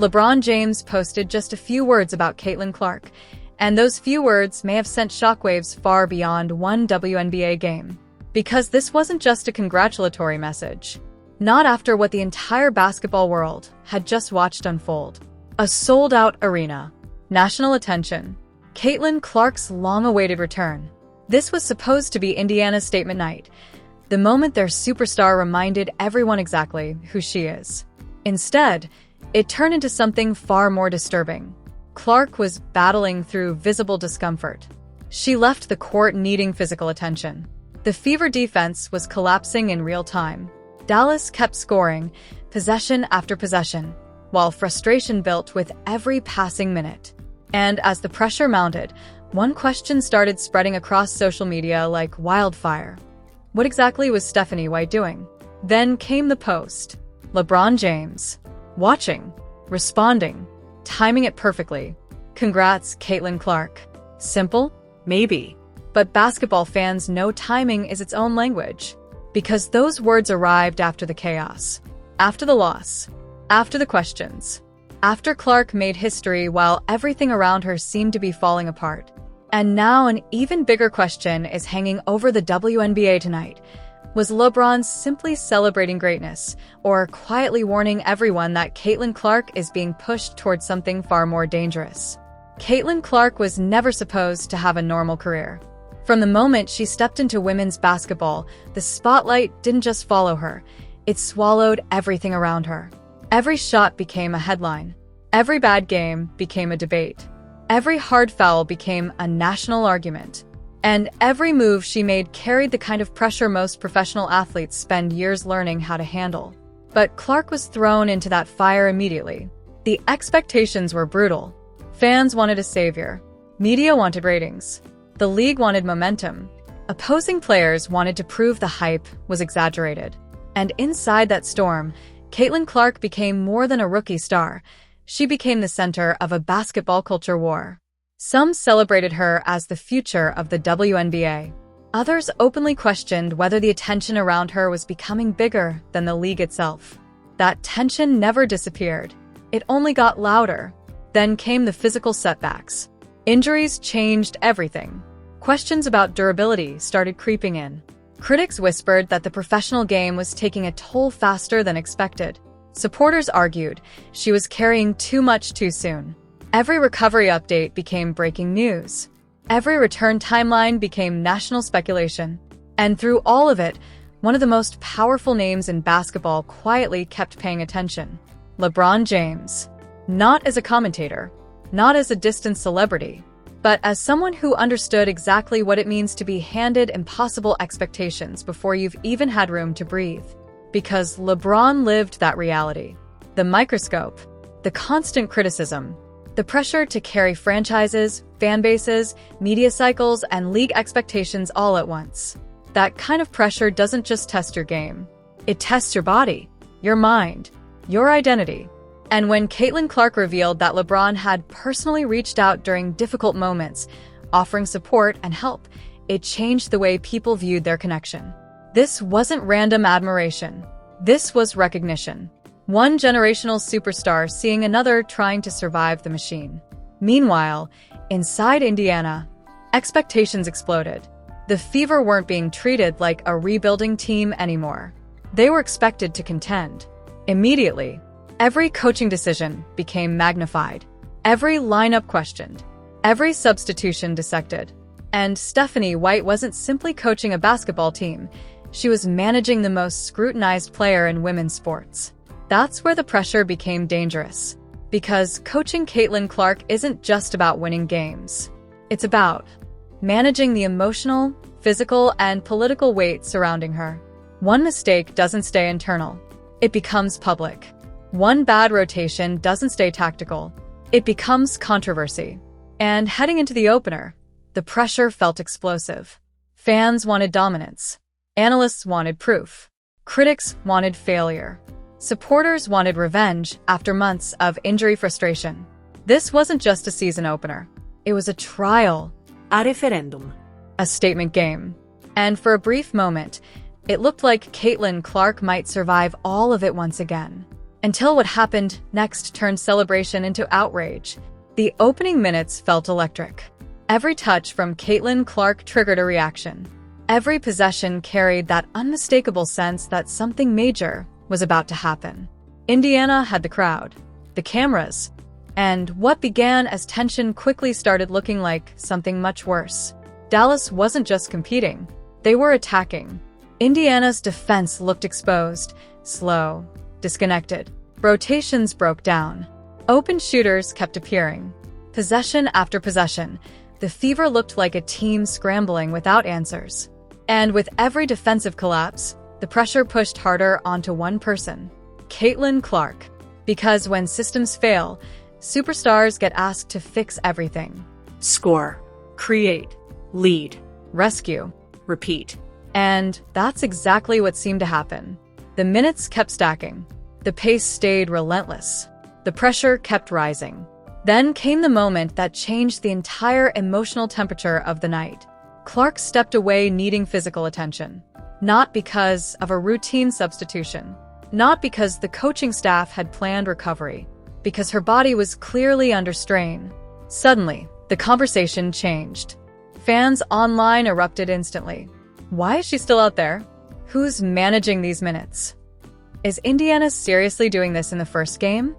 LeBron James posted just a few words about Caitlin Clark, and those few words may have sent shockwaves far beyond one WNBA game. Because this wasn't just a congratulatory message. Not after what the entire basketball world had just watched unfold. A sold-out arena. National attention. Caitlin Clark's long-awaited return. This was supposed to be Indiana's statement night, the moment their superstar reminded everyone exactly who she is. Instead, it turned into something far more disturbing. Clark was battling through visible discomfort. She left the court needing physical attention. The Fever defense was collapsing in real time. Dallas kept scoring, possession after possession, while frustration built with every passing minute. And as the pressure mounted, one question started spreading across social media like wildfire. What exactly was Stephanie White doing? Then came the post. LeBron James. Watching. Responding. Timing it perfectly. Congrats, Caitlin Clark. Simple? Maybe. But basketball fans know timing is its own language. Because those words arrived after the chaos. After the loss. After the questions. After Clark made history while everything around her seemed to be falling apart. And now an even bigger question is hanging over the WNBA tonight. Was LeBron simply celebrating greatness, or quietly warning everyone that Caitlin Clark is being pushed towards something far more dangerous? Caitlin Clark was never supposed to have a normal career. From the moment she stepped into women's basketball, the spotlight didn't just follow her, it swallowed everything around her. Every shot became a headline. Every bad game became a debate. Every hard foul became a national argument. And every move she made carried the kind of pressure most professional athletes spend years learning how to handle. But Clark was thrown into that fire immediately. The expectations were brutal. Fans wanted a savior. Media wanted ratings. The league wanted momentum. Opposing players wanted to prove the hype was exaggerated. And inside that storm, Caitlin Clark became more than a rookie star. She became the center of a basketball culture war. Some celebrated her as the future of the WNBA. Others openly questioned whether the attention around her was becoming bigger than the league itself. That tension never disappeared. It only got louder. Then came the physical setbacks. Injuries changed everything. Questions about durability started creeping in. Critics whispered that the professional game was taking a toll faster than expected. Supporters argued she was carrying too much too soon. Every recovery update became breaking news. Every return timeline became national speculation. And through all of it, one of the most powerful names in basketball quietly kept paying attention. LeBron James. Not as a commentator, not as a distant celebrity, but as someone who understood exactly what it means to be handed impossible expectations before you've even had room to breathe. Because LeBron lived that reality. The microscope, the constant criticism, the pressure to carry franchises, fan bases, media cycles, and league expectations all at once. That kind of pressure doesn't just test your game. It tests your body, your mind, your identity. And when Caitlin Clark revealed that LeBron had personally reached out during difficult moments, offering support and help, it changed the way people viewed their connection. This wasn't random admiration. This was recognition. One generational superstar seeing another trying to survive the machine. Meanwhile, inside Indiana, expectations exploded. The Fever weren't being treated like a rebuilding team anymore. They were expected to contend. Immediately, every coaching decision became magnified. Every lineup questioned. Every substitution dissected. And Stephanie White wasn't simply coaching a basketball team. She was managing the most scrutinized player in women's sports. That's where the pressure became dangerous. Because coaching Caitlin Clark isn't just about winning games. It's about managing the emotional, physical, and political weight surrounding her. One mistake doesn't stay internal. It becomes public. One bad rotation doesn't stay tactical. It becomes controversy. And heading into the opener, the pressure felt explosive. Fans wanted dominance. Analysts wanted proof. Critics wanted failure. Supporters wanted revenge after months of injury frustration. This wasn't just a season opener. It was a trial. A referendum. A statement game. And for a brief moment, it looked like Caitlin Clark might survive all of it once again. Until what happened next turned celebration into outrage. The opening minutes felt electric. Every touch from Caitlin Clark triggered a reaction. Every possession carried that unmistakable sense that something major was about to happen. Indiana had the crowd, the cameras, and what began as tension quickly started looking like something much worse. Dallas wasn't just competing, they were attacking. Indiana's defense looked exposed, slow, disconnected. Rotations broke down. Open shooters kept appearing. Possession after possession, the fever looked like a team scrambling without answers. And with every defensive collapse, the pressure pushed harder onto one person, Caitlin Clark. Because when systems fail, superstars get asked to fix everything. Score, create, lead, Rescue. repeat. And that's exactly what seemed to happen. The minutes kept stacking. The pace stayed relentless. The pressure kept rising. Then came the moment that changed the entire emotional temperature of the night. Clark stepped away needing physical attention. Not because of a routine substitution. Not because the coaching staff had planned recovery. Because her body was clearly under strain. Suddenly, the conversation changed. Fans online erupted instantly. Why is she still out there? Who's managing these minutes? Is Indiana seriously doing this in the first game?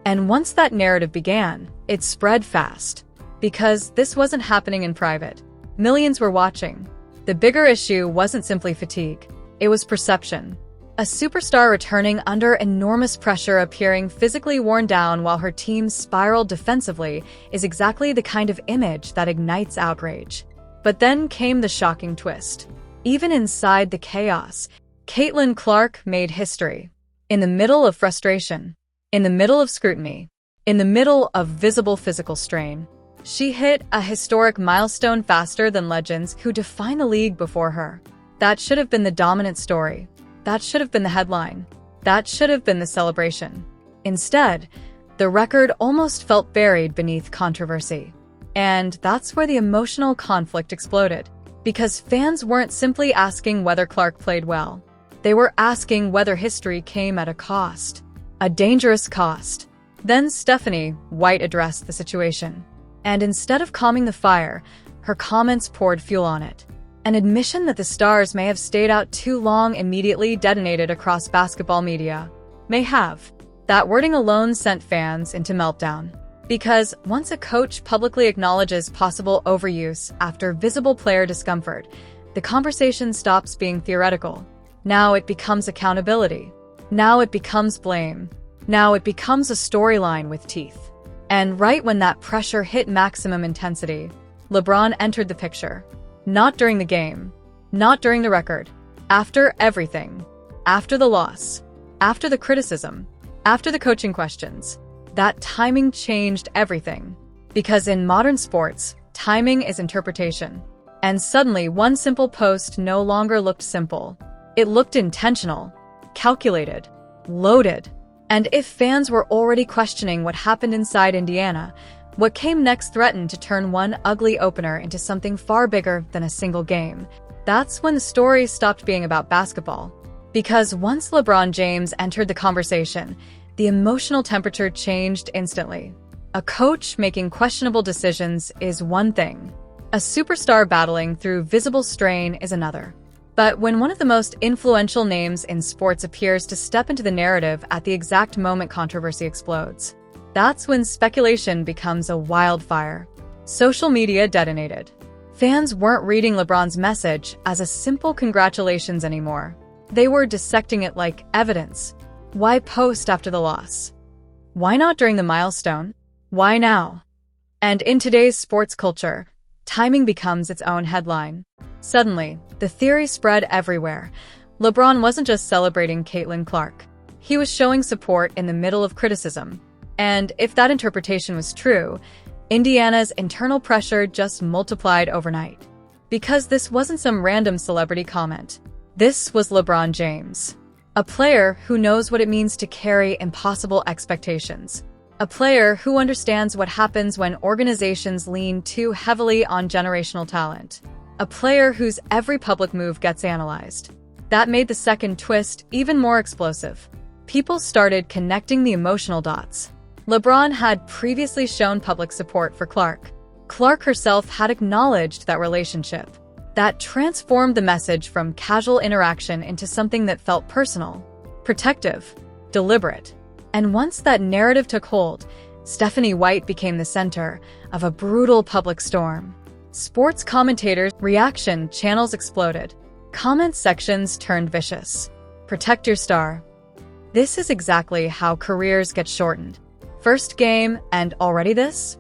And once that narrative began, it spread fast. Because this wasn't happening in private. Millions were watching. The bigger issue wasn't simply fatigue. It was perception. A superstar returning under enormous pressure appearing physically worn down while her team spiraled defensively is exactly the kind of image that ignites outrage. But then came the shocking twist. Even inside the chaos, Caitlin Clark made history. In the middle of frustration, in the middle of scrutiny, in the middle of visible physical strain, she hit a historic milestone faster than legends who defined the league before her. That should have been the dominant story. That should have been the headline. That should have been the celebration. Instead, the record almost felt buried beneath controversy. And that's where the emotional conflict exploded. Because fans weren't simply asking whether Clark played well. They were asking whether history came at a cost. A dangerous cost. Then Stephanie White addressed the situation. And instead of calming the fire, her comments poured fuel on it. An admission that the stars may have stayed out too long immediately detonated across basketball media. May have. That wording alone sent fans into meltdown. Because once a coach publicly acknowledges possible overuse after visible player discomfort, the conversation stops being theoretical. Now it becomes accountability. Now it becomes blame. Now it becomes a storyline with teeth. And right when that pressure hit maximum intensity, LeBron entered the picture. Not during the game. Not during the record. After everything. After the loss. After the criticism. After the coaching questions. That timing changed everything. Because in modern sports, timing is interpretation. And suddenly, one simple post no longer looked simple. It looked intentional, calculated, loaded. And if fans were already questioning what happened inside Indiana, what came next threatened to turn one ugly opener into something far bigger than a single game. That's when the story stopped being about basketball. Because once LeBron James entered the conversation, the emotional temperature changed instantly. A coach making questionable decisions is one thing. A superstar battling through visible strain is another. But when one of the most influential names in sports appears to step into the narrative at the exact moment controversy explodes, that's when speculation becomes a wildfire. Social media detonated. Fans weren't reading LeBron's message as a simple congratulations anymore. They were dissecting it like evidence. Why post after the loss? Why not during the milestone? Why now? And in today's sports culture, timing becomes its own headline. Suddenly, the theory spread everywhere. LeBron wasn't just celebrating Caitlin Clark. He was showing support in the middle of criticism. And if that interpretation was true, Indiana's internal pressure just multiplied overnight. Because this wasn't some random celebrity comment. This was LeBron James. A player who knows what it means to carry impossible expectations. A player who understands what happens when organizations lean too heavily on generational talent. A player whose every public move gets analyzed. That made the second twist even more explosive. People started connecting the emotional dots. LeBron had previously shown public support for Clark. Clark herself had acknowledged that relationship. That transformed the message from casual interaction into something that felt personal, protective, deliberate. And once that narrative took hold, Stephanie White became the center of a brutal public storm. Sports commentators' reaction channels exploded. Comment sections turned vicious. Protect your star. This is exactly how careers get shortened. First game and already this?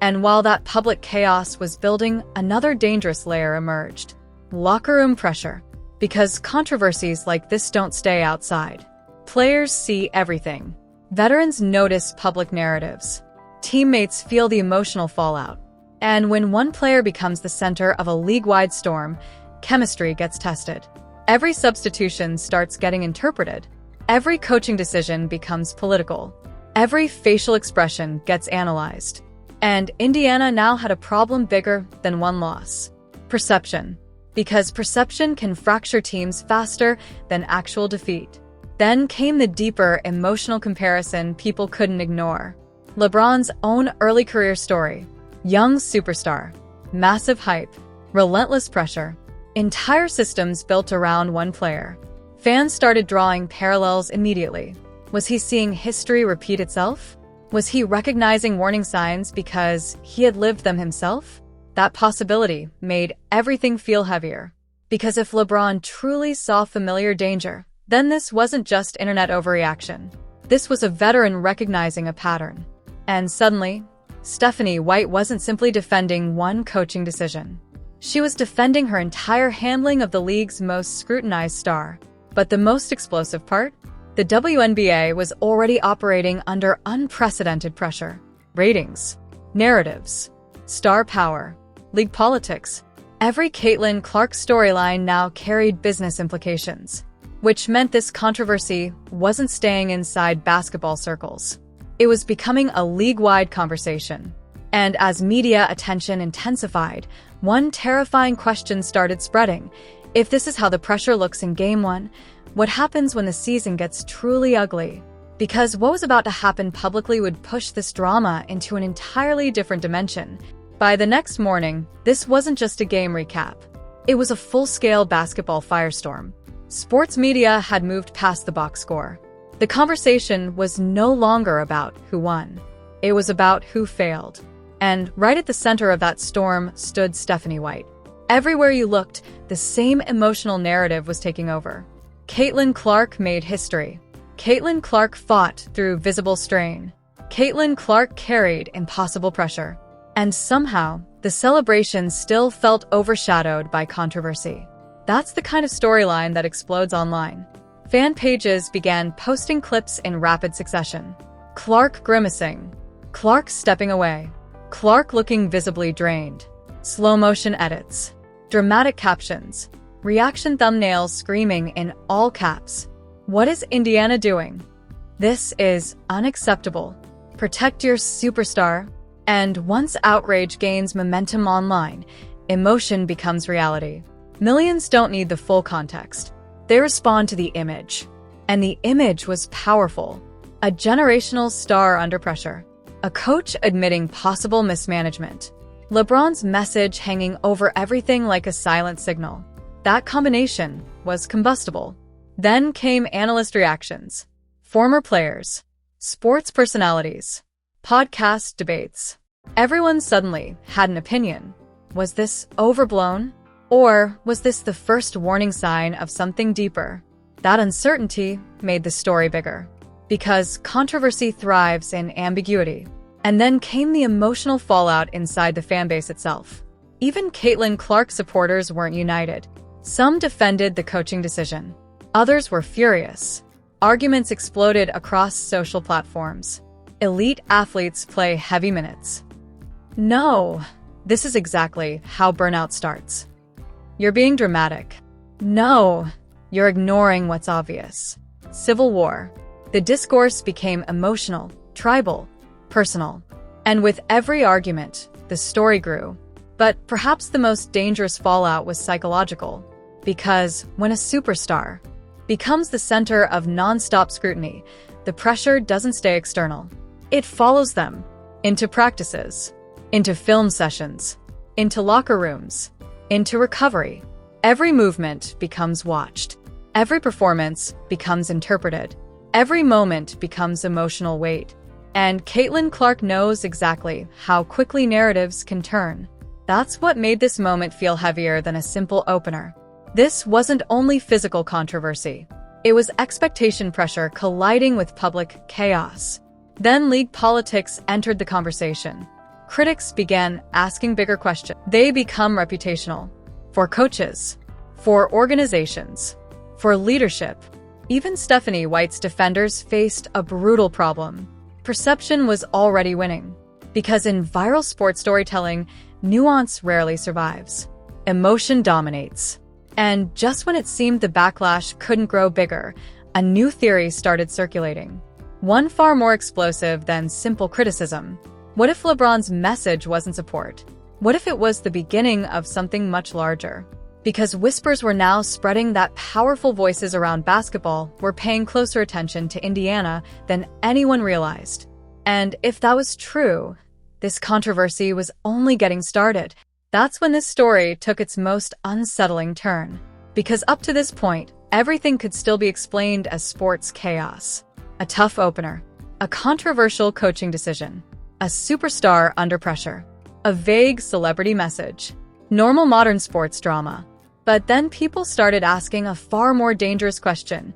And while that public chaos was building, another dangerous layer emerged. Locker room pressure. Because controversies like this don't stay outside. Players see everything. Veterans notice public narratives. Teammates feel the emotional fallout. And when one player becomes the center of a league-wide storm, chemistry gets tested. Every substitution starts getting interpreted. Every coaching decision becomes political. Every facial expression gets analyzed. And Indiana now had a problem bigger than one loss. Perception. Because perception can fracture teams faster than actual defeat. Then came the deeper emotional comparison people couldn't ignore. LeBron's own early career story. Young superstar. Massive hype. Relentless pressure. Entire systems built around one player. Fans started drawing parallels immediately. Was he seeing history repeat itself? Was he recognizing warning signs because he had lived them himself? That possibility made everything feel heavier. Because if LeBron truly saw familiar danger, then this wasn't just internet overreaction. This was a veteran recognizing a pattern. And suddenly, Stephanie White wasn't simply defending one coaching decision. She was defending her entire handling of the league's most scrutinized star. But the most explosive part? The WNBA was already operating under unprecedented pressure. Ratings, narratives, star power, league politics. Every Caitlin Clark storyline now carried business implications, which meant this controversy wasn't staying inside basketball circles. It was becoming a league-wide conversation. And as media attention intensified, one terrifying question started spreading. If this is how the pressure looks in Game 1, what happens when the season gets truly ugly? Because what was about to happen publicly would push this drama into an entirely different dimension. By the next morning, this wasn't just a game recap. It was a full-scale basketball firestorm. Sports media had moved past the box score. The conversation was no longer about who won. It was about who failed. And right at the center of that storm stood Stephanie White. Everywhere you looked, the same emotional narrative was taking over. Caitlin Clark made history. Caitlin Clark fought through visible strain. Caitlin Clark carried impossible pressure. And somehow, the celebration still felt overshadowed by controversy. That's the kind of storyline that explodes online. Fan pages began posting clips in rapid succession. Clark grimacing. Clark stepping away. Clark looking visibly drained. Slow-motion edits. Dramatic captions. Reaction thumbnails screaming in all caps. What is Indiana doing? This is unacceptable. Protect your superstar. And once outrage gains momentum online, emotion becomes reality. Millions don't need the full context. They respond to the image. And the image was powerful. A generational star under pressure. A coach admitting possible mismanagement. LeBron's message hanging over everything like a silent signal. That combination was combustible. Then came analyst reactions. Former players. Sports personalities. Podcast debates. Everyone suddenly had an opinion. Was this overblown? Or was this the first warning sign of something deeper? That uncertainty made the story bigger. Because controversy thrives in ambiguity. And then came the emotional fallout inside the fanbase itself. Even Caitlin Clark supporters weren't united. Some defended the coaching decision. Others were furious. Arguments exploded across social platforms. Elite athletes play heavy minutes. No, this is exactly how burnout starts. You're being dramatic. No, you're ignoring what's obvious. Civil war. The discourse became emotional, tribal, personal. And with every argument, the story grew. But perhaps the most dangerous fallout was psychological. Because when a superstar, becomes the center of non-stop scrutiny, the pressure doesn't stay external. It follows them into practices, into film sessions, into locker rooms, into recovery. Every movement becomes watched. Every performance becomes interpreted. Every moment becomes emotional weight. And Caitlin Clark knows exactly how quickly narratives can turn. That's what made this moment feel heavier than a simple opener. This wasn't only physical controversy. It was expectation pressure colliding with public chaos. Then league politics entered the conversation. Critics began asking bigger questions. They become reputational. For coaches, for organizations, for leadership. Even Stephanie White's defenders faced a brutal problem. Perception was already winning. Because in viral sports storytelling, nuance rarely survives. Emotion dominates. And just when it seemed the backlash couldn't grow bigger, a new theory started circulating. One far more explosive than simple criticism. What if LeBron's message wasn't support? What if it was the beginning of something much larger? Because whispers were now spreading that powerful voices around basketball were paying closer attention to Indiana than anyone realized. And if that was true, this controversy was only getting started. That's when this story took its most unsettling turn. Because up to this point, everything could still be explained as sports chaos. A tough opener, a controversial coaching decision, a superstar under pressure, a vague celebrity message, normal modern sports drama. But then people started asking a far more dangerous question.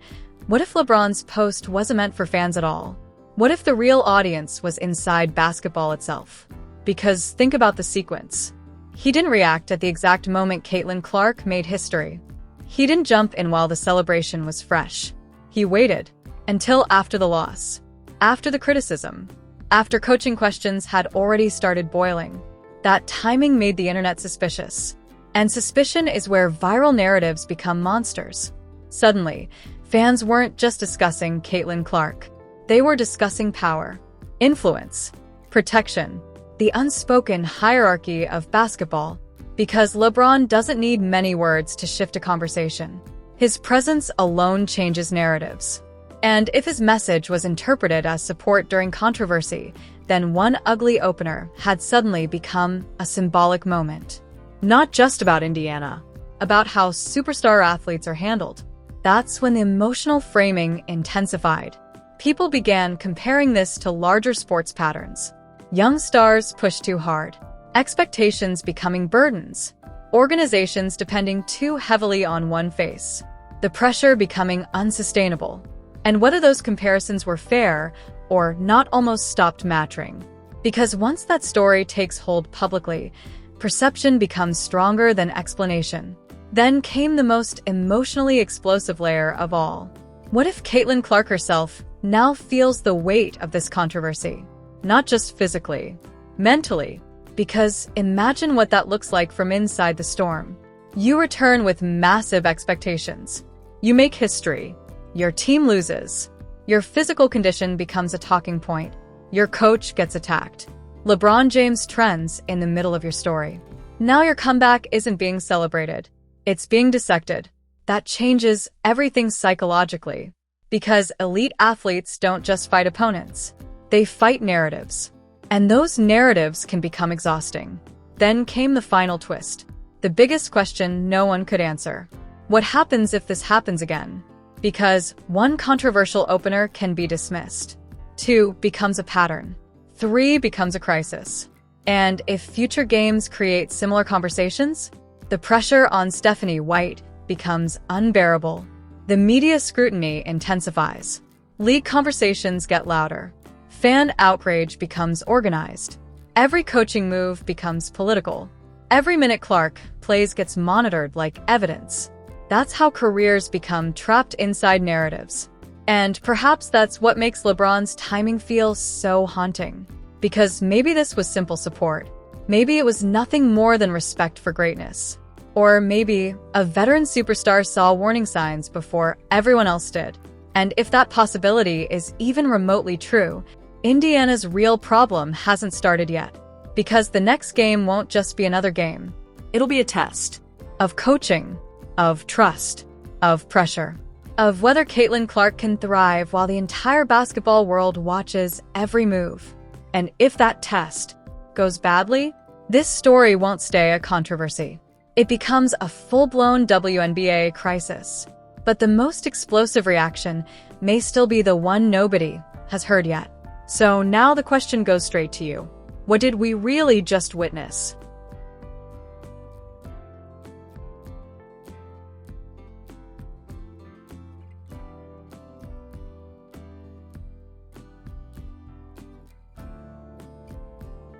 What if LeBron's post wasn't meant for fans at all? What if the real audience was inside basketball itself? Because think about the sequence. He didn't react at the exact moment Caitlin Clark made history. He didn't jump in while the celebration was fresh. He waited until after the loss, after the criticism, after coaching questions had already started boiling. That timing made the internet suspicious. And suspicion is where viral narratives become monsters. Suddenly, fans weren't just discussing Caitlin Clark. They were discussing power, influence, protection, the unspoken hierarchy of basketball. Because LeBron doesn't need many words to shift a conversation. His presence alone changes narratives. And if his message was interpreted as support during controversy, then one ugly opener had suddenly become a symbolic moment. Not just about Indiana, about how superstar athletes are handled. That's when the emotional framing intensified. People began comparing this to larger sports patterns. Young stars pushed too hard, expectations becoming burdens, organizations depending too heavily on one face, the pressure becoming unsustainable. And whether those comparisons were fair or not almost stopped mattering. Because once that story takes hold publicly, perception becomes stronger than explanation. Then came the most emotionally explosive layer of all. What if Caitlin Clark herself now feels the weight of this controversy? Not just physically, mentally. Because imagine what that looks like from inside the storm. You return with massive expectations. You make history. Your team loses. Your physical condition becomes a talking point. Your coach gets attacked. LeBron James trends in the middle of your story. Now your comeback isn't being celebrated. It's being dissected. That changes everything psychologically. Because elite athletes don't just fight opponents. They fight narratives. And those narratives can become exhausting. Then came the final twist. The biggest question no one could answer. What happens if this happens again? Because one controversial opener can be dismissed. 2 becomes a pattern. 3 becomes a crisis. And if future games create similar conversations, the pressure on Stephanie White becomes unbearable. The media scrutiny intensifies. League conversations get louder. Fan outrage becomes organized. Every coaching move becomes political. Every minute Clark plays gets monitored like evidence. That's how careers become trapped inside narratives. And perhaps that's what makes LeBron's timing feel so haunting. Because maybe this was simple support. Maybe it was nothing more than respect for greatness. Or maybe a veteran superstar saw warning signs before everyone else did. And if that possibility is even remotely true, Indiana's real problem hasn't started yet. Because the next game won't just be another game. It'll be a test. Of coaching, of trust, of pressure. of whether Caitlin Clark can thrive while the entire basketball world watches every move. And if that test goes badly, this story won't stay a controversy. It becomes a full-blown WNBA crisis. But the most explosive reaction may still be the one nobody has heard yet. So now the question goes straight to you. What did we really just witness?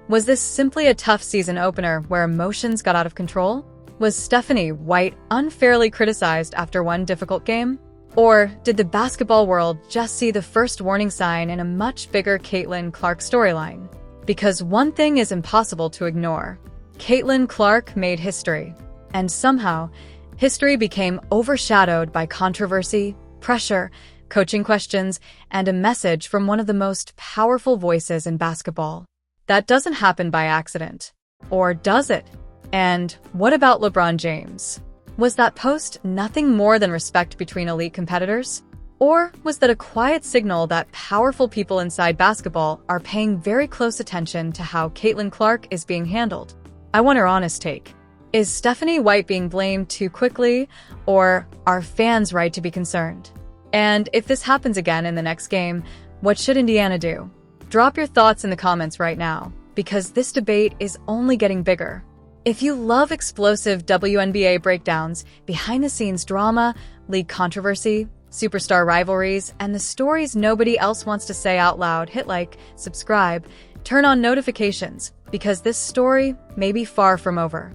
Was this simply a tough season opener where emotions got out of control? Was Stephanie White unfairly criticized after one difficult game? Or did the basketball world just see the first warning sign in a much bigger Caitlin Clark storyline? Because one thing is impossible to ignore. Caitlin Clark made history. And somehow, history became overshadowed by controversy, pressure, coaching questions, and a message from one of the most powerful voices in basketball. That doesn't happen by accident. Or does it? And what about LeBron James? Was that post nothing more than respect between elite competitors? Or was that a quiet signal that powerful people inside basketball are paying very close attention to how Caitlin Clark is being handled? I want her honest take. Is Stephanie White being blamed too quickly, or are fans right to be concerned? And if this happens again in the next game, what should Indiana do? Drop your thoughts in the comments right now, because this debate is only getting bigger. If you love explosive WNBA breakdowns, behind-the-scenes drama, league controversy, superstar rivalries, and the stories nobody else wants to say out loud, hit like, subscribe, turn on notifications, because this story may be far from over.